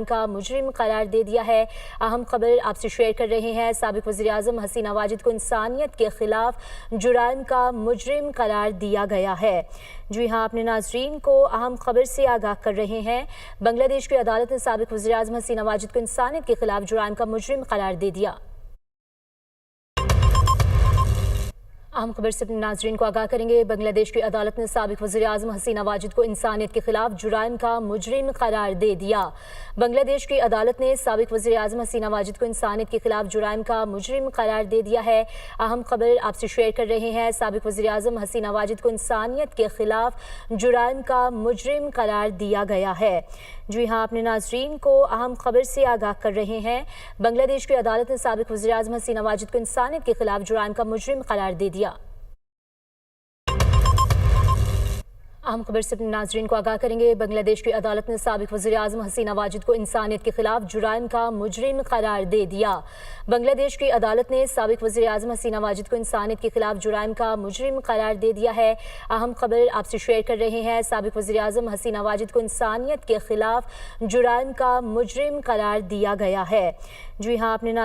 کا مجرم قرار دے دیا ہے۔ اہم خبر آپ سے شیئر کر رہے ہیں۔ سابق وزیر اعظم حسینہ واجد کو انسانیت کے خلاف جرائم کا مجرم قرار دیا گیا ہے۔ جی ہاں، اپنے ناظرین کو اہم خبر سے آگاہ کر رہے ہیں۔ بنگلہ دیش کی عدالت نے سابق وزیر اعظم حسینہ واجد کو انسانیت کے خلاف جرائم کا مجرم قرار دے دیا۔ اہم خبر سے اپنے ناظرین کو آگاہ کریں گے۔ بنگلہ دیش کی عدالت نے سابق وزیر اعظم حسینہ واجد کو انسانیت کے خلاف جرائم کا مجرم قرار دے دیا۔ بنگلہ دیش کی عدالت نے سابق وزیر اعظم حسینہ واجد کو انسانیت کے خلاف جرائم کا مجرم قرار دے دیا ہے۔ اہم خبر آپ سے شیئر کر رہے ہیں۔ سابق وزیر اعظم حسینہ واجد کو انسانیت کے خلاف جرائم کا مجرم قرار دیا گیا ہے۔ جی ہاں، اپنے ناظرین کو اہم خبر سے آگاہ کر رہے ہیں۔ بنگلہ دیش کی عدالت نے سابق وزیر اعظم حسینہ واجد کو انسانیت کے خلاف جرائم کا مجرم قرار دے دیا۔ اہم خبر سے اپنے ناظرین کو آگاہ کریں گے۔ بنگلہ دیش کی عدالت نے سابق وزیر اعظم حسینہ واجد کو انسانیت کے خلاف جرائم کا مجرم قرار دے دیا۔ بنگلہ دیش کی عدالت نے سابق وزیر اعظم حسینہ واجد کو انسانیت کے خلاف جرائم کا مجرم قرار دے دیا ہے۔ اہم خبر آپ سے شیئر کر رہے ہیں۔ سابق وزیر اعظم حسینہ واجد کو انسانیت کے خلاف جرائم کا مجرم قرار دیا گیا ہے۔ جی ہاں، اپنے ناظرین